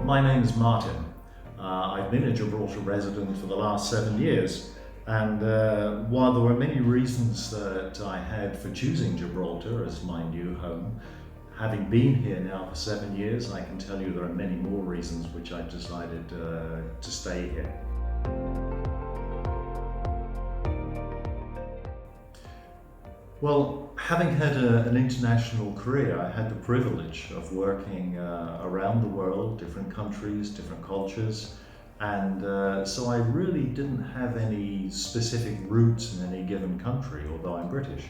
My name is Martin. I've been a Gibraltar resident for the last 7 years, and while there were many reasons that I had for choosing Gibraltar as my new home, having been here now for 7 years, I can tell you there are many more reasons which I've decided to stay here. Well, having had an international career, I had the privilege of working around the world, different countries, different cultures, and so I really didn't have any specific roots in any given country, although I'm British.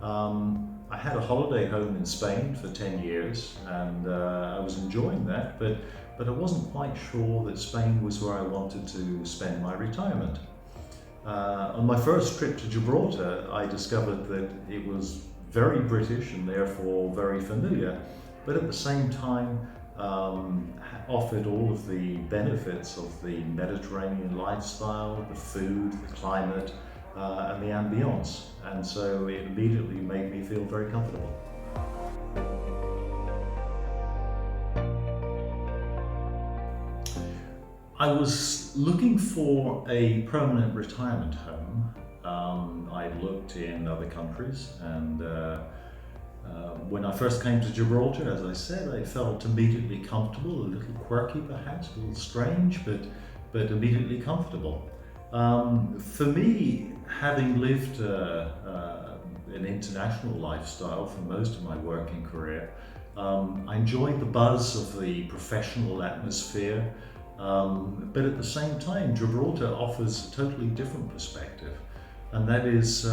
I had a holiday home in Spain for 10 years, and I was enjoying that, but I wasn't quite sure that Spain was where I wanted to spend my retirement. On my first trip to Gibraltar, I discovered that it was very British and therefore very familiar, but at the same time offered all of the benefits of the Mediterranean lifestyle, the food, the climate, and the ambience. And so it immediately made me feel very comfortable. I was looking for a permanent retirement home. I'd looked in other countries, and when I first came to Gibraltar, as I said, I felt immediately comfortable, a little quirky perhaps, a little strange, but immediately comfortable. For me, having lived an international lifestyle for most of my working career, I enjoyed the buzz of the professional atmosphere. But at the same time, Gibraltar offers a totally different perspective, and that is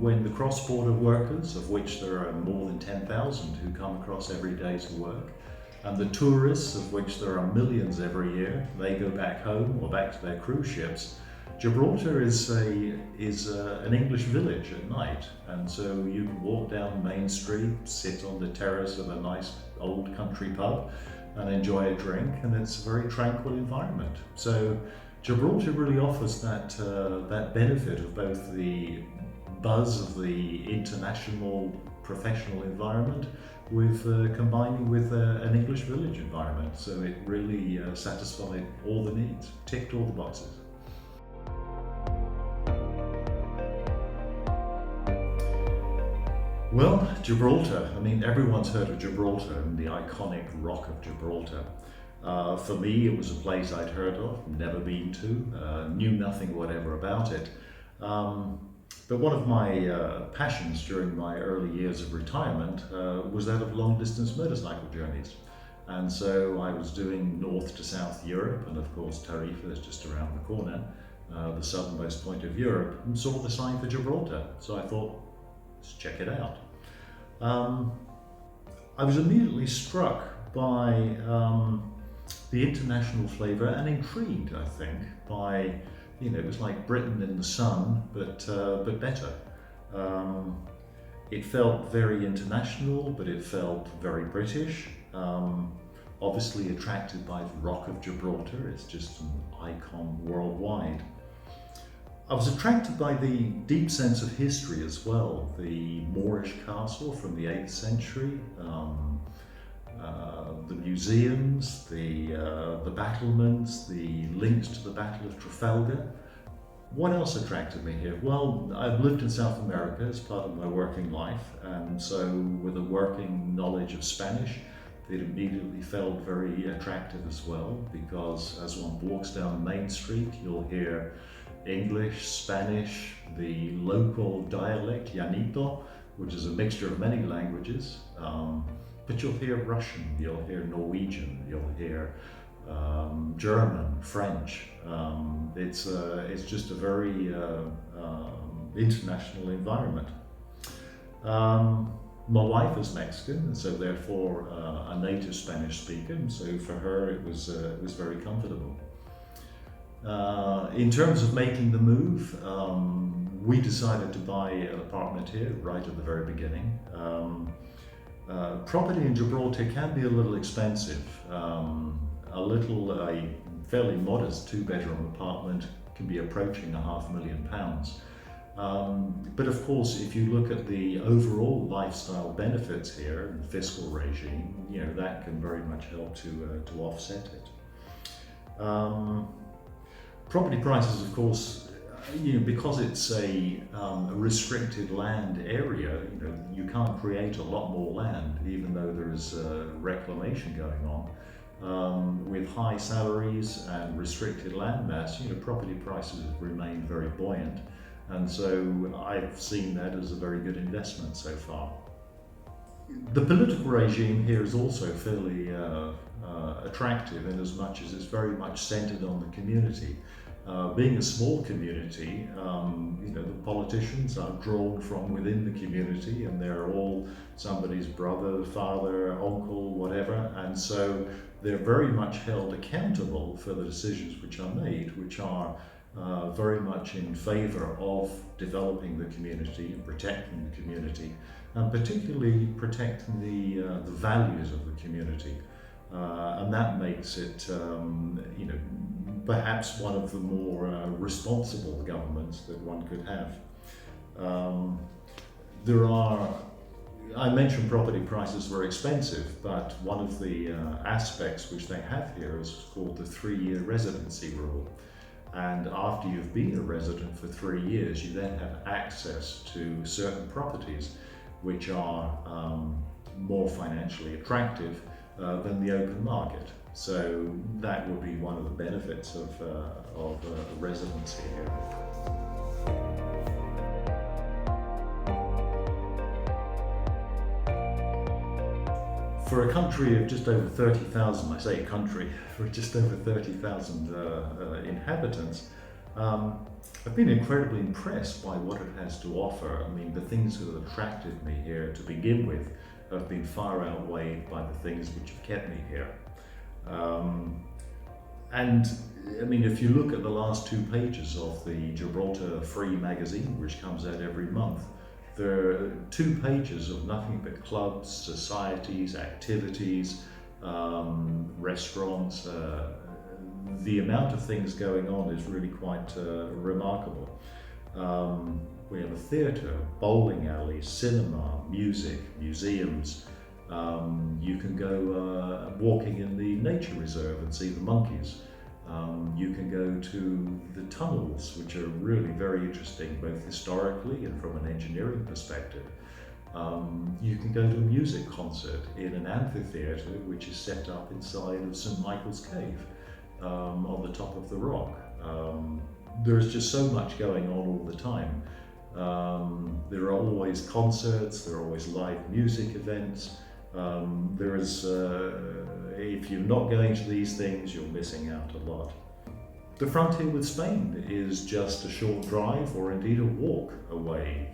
when the cross-border workers, of which there are more than 10,000 who come across every day to work, and the tourists, of which there are millions every year, they go back home or back to their cruise ships. Gibraltar is an English village at night, and so you can walk down Main Street, sit on the terrace of a nice old country pub, and enjoy a drink, and it's a very tranquil environment. So Gibraltar really offers that benefit of both the buzz of the international professional environment with combining with an English village environment. So it really satisfied all the needs, ticked all the boxes. Well, Gibraltar, I mean, everyone's heard of Gibraltar and the iconic Rock of Gibraltar. For me, it was a place I'd heard of, never been to, knew nothing whatever about it. But one of my passions during my early years of retirement was that of long-distance motorcycle journeys. And so I was doing north to south Europe, and of course Tarifa is just around the corner, the southernmost point of Europe, and saw the sign for Gibraltar. So I thought, let's check it out. I was immediately struck by the international flavour and intrigued, I think, by, it was like Britain in the sun, but better. It felt very international, but it felt very British. Obviously attracted by the Rock of Gibraltar, it's just an icon worldwide. I was attracted by the deep sense of history as well, the Moorish castle from the 8th century, the museums, the battlements, the links to the Battle of Trafalgar. What else attracted me here? Well, I've lived in South America as part of my working life, and so with a working knowledge of Spanish, it immediately felt very attractive as well, because as one walks down Main Street, you'll hear English, Spanish, the local dialect, Llanito, which is a mixture of many languages, but you'll hear Russian, you'll hear Norwegian, you'll hear German, French. It's just a very international environment. My wife is Mexican, and so therefore a native Spanish speaker, and so for her it was very comfortable. In terms of making the move, we decided to buy an apartment here right at the very beginning. Property in Gibraltar can be a little expensive. A fairly modest 2-bedroom apartment can be approaching £500,000. But of course, if you look at the overall lifestyle benefits here and fiscal regime, that can very much help to offset it. Um, Property prices, of course, because it's a restricted land area, you can't create a lot more land, even though there is reclamation going on. With high salaries and restricted land mass, property prices remain very buoyant, and so I've seen that as a very good investment so far. The political regime here is also fairly attractive in as much as it's very much centered on the community. Being a small community, the politicians are drawn from within the community, and they're all somebody's brother, father, uncle, whatever, and so they're very much held accountable for the decisions which are made, which are very much in favour of developing the community and protecting the community, and particularly protecting the values of the community. And that makes it, perhaps one of the more responsible governments that one could have. I mentioned property prices were expensive, but one of the aspects which they have here is called the 3-year residency rule. And after you've been a resident for 3 years, you then have access to certain properties which are more financially attractive than the open market. So that would be one of the benefits of residency here. For a country of just over 30,000, I say a country, for just over 30,000 inhabitants, I've been incredibly impressed by what it has to offer. I mean, the things that have attracted me here to begin with have been far outweighed by the things which have kept me here. And I mean, if you look at the last 2 pages of the Gibraltar Free magazine, which comes out every month, there are 2 pages of nothing but clubs, societies, activities, restaurants. The amount of things going on is really quite remarkable. We have a theatre, bowling alleys, cinema, music, museums. You can go walking in the nature reserve and see the monkeys. You can go to the tunnels, which are really very interesting, both historically and from an engineering perspective. You can go to a music concert in an amphitheatre, which is set up inside of St. Michael's Cave, on the top of the rock. There's just so much going on all the time. There are always concerts, there are always live music events. If you're not going to these things, you're missing out a lot. The frontier with Spain is just a short drive or indeed a walk away.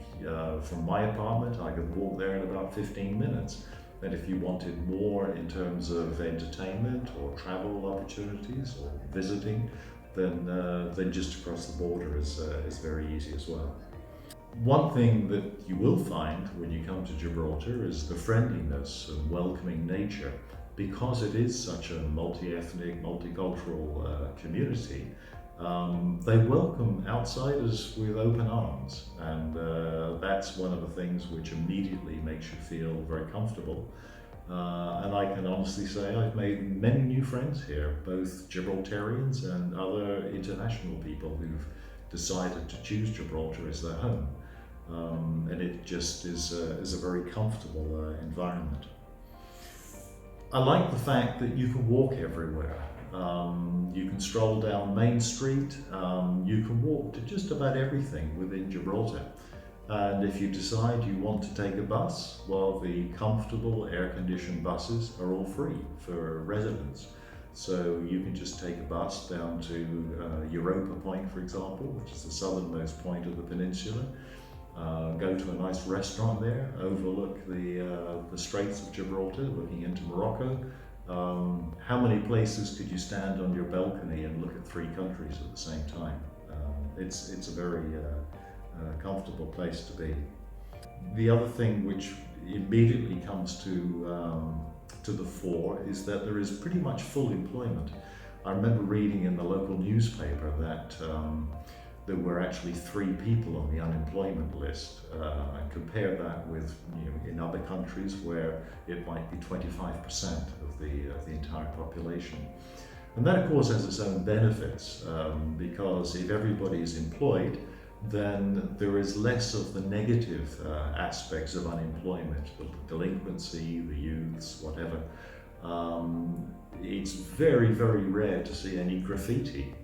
From my apartment, I could walk there in about 15 minutes. And if you wanted more in terms of entertainment or travel opportunities or visiting, then just across the border is very easy as well. One thing that you will find when you come to Gibraltar is the friendliness and welcoming nature. Because it is such a multi-ethnic, multicultural community, they welcome outsiders with open arms, and that's one of the things which immediately makes you feel very comfortable. And I can honestly say I've made many new friends here, both Gibraltarians and other international people who've decided to choose Gibraltar as their home. And it just is a very comfortable environment. I like the fact that you can walk everywhere. You can stroll down Main Street, you can walk to just about everything within Gibraltar. And if you decide you want to take a bus, well, the comfortable air-conditioned buses are all free for residents. So you can just take a bus down to Europa Point, for example, which is the southernmost point of the peninsula. Go to a nice restaurant there, overlook the Straits of Gibraltar, looking into Morocco. How many places could you stand on your balcony and look at 3 countries at the same time? It's a very comfortable place to be. The other thing which immediately comes to the fore is that there is pretty much full employment. I remember reading in the local newspaper that there were actually 3 people on the unemployment list. And compare that with in other countries where it might be 25% of the entire population. And that of course has its own benefits, because if everybody is employed, then there is less of the negative aspects of unemployment, the delinquency, the youths, whatever. It's very, very rare to see any graffiti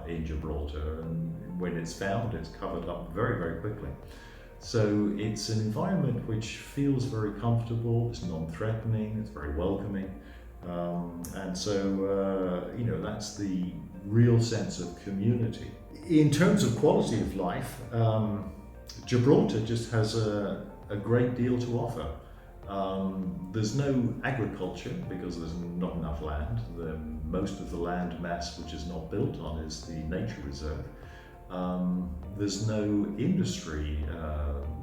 in Gibraltar, and when it's found, it's covered up very, very quickly. So it's an environment which feels very comfortable, it's non-threatening, it's very welcoming. And so, that's the real sense of community. In terms of quality of life, Gibraltar just has a great deal to offer. There's no agriculture because there's not enough land. Most of the land mass which is not built on is the nature reserve. There's no industry,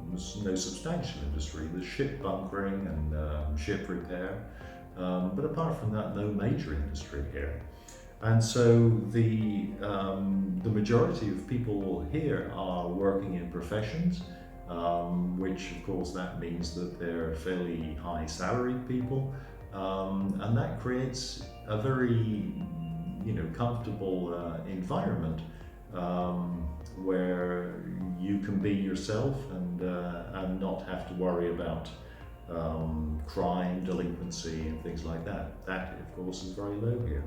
there's no substantial industry. There's ship bunkering and ship repair, but apart from that, no major industry here. And so the majority of people here are working in professions, which of course that means that they're fairly high salaried people, and that creates a very comfortable environment where you can be yourself and not have to worry about crime, delinquency and things like that. That of course is very low here.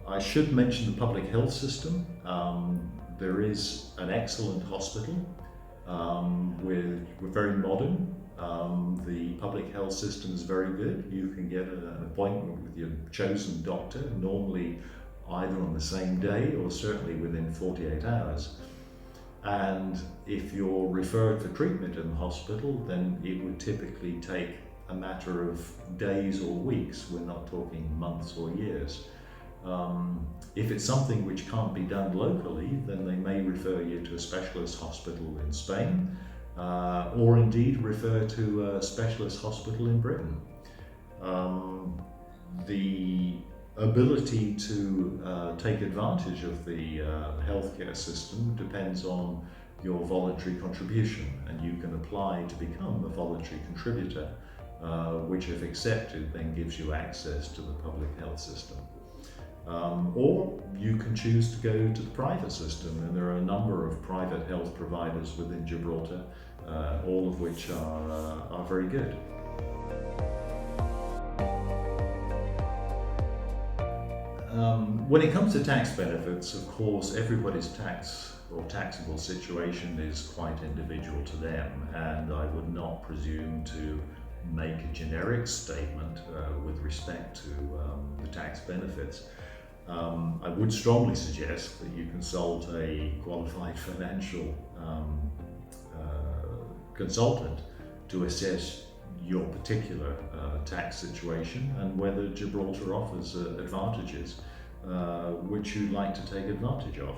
I should mention the public health system. There is an excellent hospital. We're very modern. The public health system is very good. You can get an appointment with your chosen doctor, normally either on the same day or certainly within 48 hours. And if you're referred for treatment in the hospital, then it would typically take a matter of days or weeks. We're not talking months or years. If it's something which can't be done locally, then they may refer you to a specialist hospital in Spain, or indeed refer to a specialist hospital in Britain. The ability to take advantage of the healthcare system depends on your voluntary contribution, and you can apply to become a voluntary contributor, which if accepted then gives you access to the public health system. Or you can choose to go to the private system, and there are a number of private health providers within Gibraltar, all of which are very good. When it comes to tax benefits, of course, everybody's tax or taxable situation is quite individual to them, and I would not presume to make a generic statement with respect to the tax benefits. I would strongly suggest that you consult a qualified financial consultant to assess your particular tax situation and whether Gibraltar offers advantages which you'd like to take advantage of.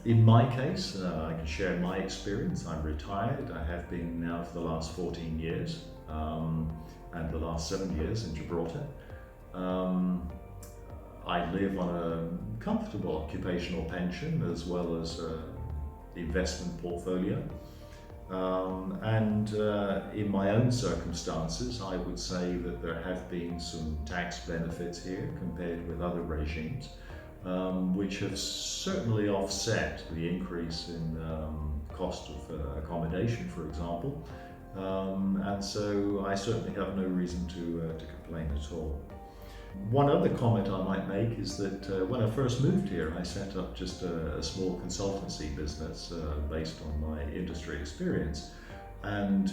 In my case, I can share my experience. I'm retired. I have been now for the last 14 years and the last 7 years in Gibraltar. I live on a comfortable occupational pension as well as the investment portfolio. In my own circumstances, I would say that there have been some tax benefits here compared with other regimes, which have certainly offset the increase in cost of accommodation, for example. And so I certainly have no reason to complain at all. One other comment I might make is that when I first moved here, I set up just a small consultancy business based on my industry experience, and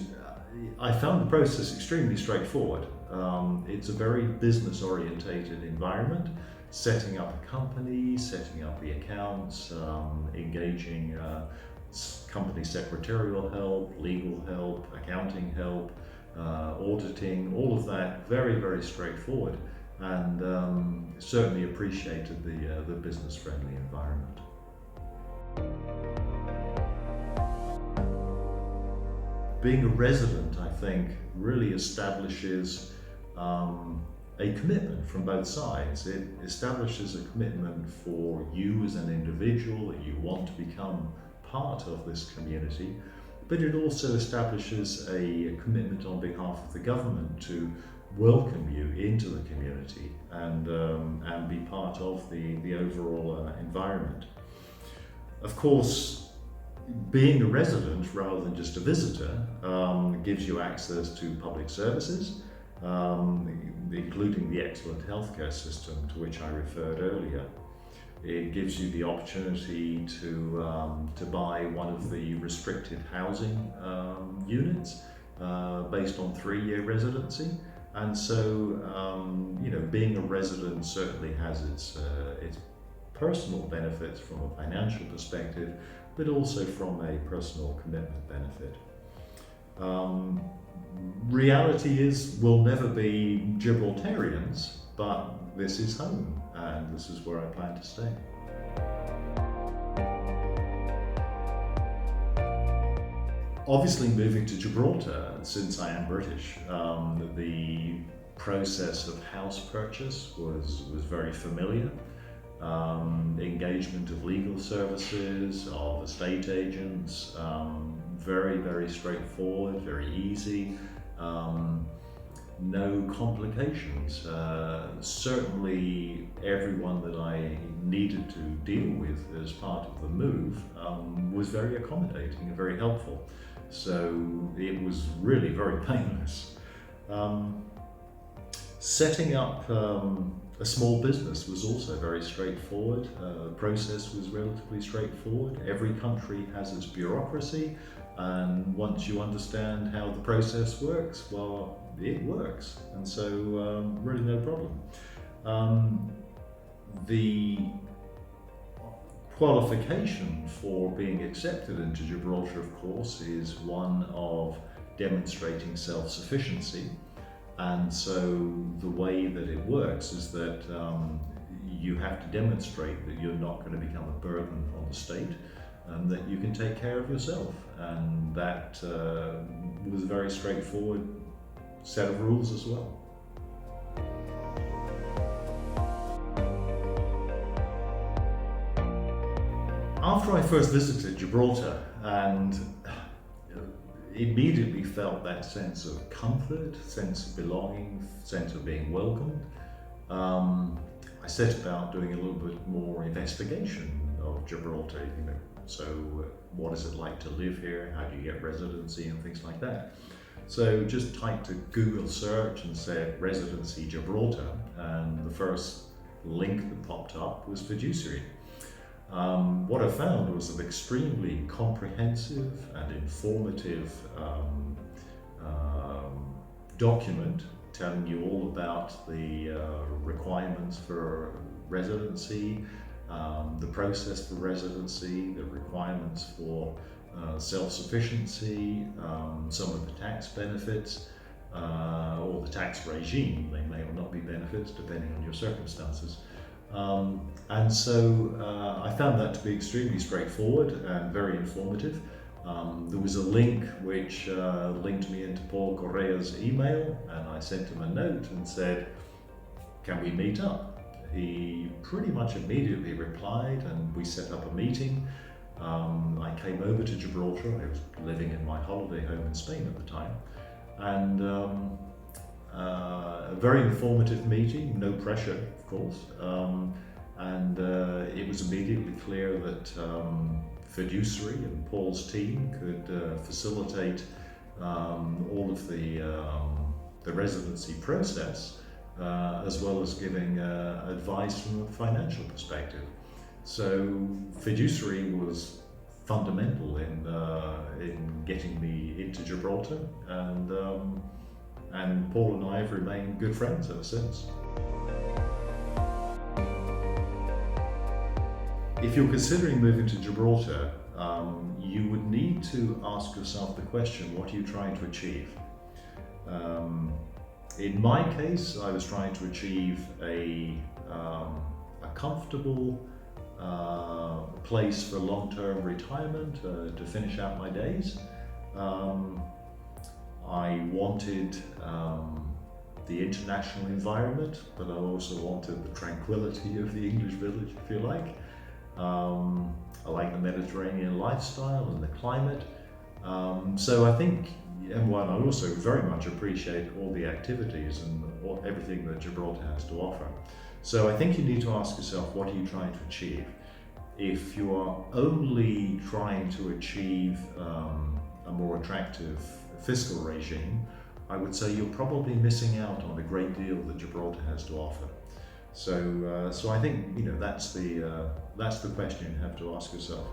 I found the process extremely straightforward. It's a very business-orientated environment, setting up a company, setting up the accounts, engaging company secretarial help, legal help, accounting help, auditing, all of that very, very straightforward. And certainly appreciated the business-friendly environment. Being a resident, I think, really establishes a commitment from both sides. It establishes a commitment for you as an individual that you want to become part of this community, but it also establishes a commitment on behalf of the government to welcome you into the community and be part of the overall environment. Of course, being a resident rather than just a visitor gives you access to public services, including the excellent healthcare system to which I referred earlier. It gives you the opportunity to buy one of the restricted housing units based on 3-year residency. And so, being a resident certainly has its personal benefits from a financial perspective, but also from a personal commitment benefit. Reality is we'll never be Gibraltarians, but this is home, and this is where I plan to stay. Obviously, moving to Gibraltar, since I am British, the process of house purchase was very familiar. Engagement of legal services, of estate agents, very straightforward, very easy, no complications. Certainly everyone that I needed to deal with as part of the move was very accommodating and very helpful. So it was really very painless. Setting up a small business was also very straightforward. The process was relatively straightforward. Every country has its bureaucracy, and once you understand how the process works, well, it works, and so really no problem. The qualification for being accepted into Gibraltar, of course, is one of demonstrating self-sufficiency. And so the way that it works is that you have to demonstrate that you're not going to become a burden on the state and that you can take care of yourself. And that was a very straightforward set of rules as well. After I first visited Gibraltar and immediately felt that sense of comfort, sense of belonging, sense of being welcomed, I set about doing a little bit more investigation of Gibraltar. So what is it like to live here? How do you get residency and things like that? So just typed a Google search and said residency Gibraltar, and the first link that popped up was Fiduciary. What I found was an extremely comprehensive and informative document telling you all about the requirements for residency, the process for residency, the requirements for self-sufficiency, some of the tax benefits, or the tax regime. They may or not be benefits depending on your circumstances. And so I found that to be extremely straightforward and very informative. There was a link which linked me into Paul Correa's email, and I sent him a note and said, can we meet up? He pretty much immediately replied, and we set up a meeting. I came over to Gibraltar. I was living in my holiday home in Spain at the time, and a very informative meeting, no pressure, of course, and it was immediately clear that Fiduciary and Paul's team could facilitate all of the residency process, as well as giving advice from a financial perspective. So Fiduciary was fundamental in getting me into Gibraltar, and Paul and I have remained good friends ever since. If you're considering moving to Gibraltar, you would need to ask yourself the question, what are you trying to achieve? In my case, I was trying to achieve a comfortable place for long-term retirement to finish out my days. I wanted the international environment, but I also wanted the tranquility of the English village, if you like. I like the Mediterranean lifestyle and the climate. So I think and while I also very much appreciate all the activities and everything that Gibraltar has to offer. So I think you need to ask yourself, what are you trying to achieve? If you are only trying to achieve a more attractive fiscal regime, I would say you're probably missing out on a great deal that Gibraltar has to offer. So I think that's the question you have to ask yourself.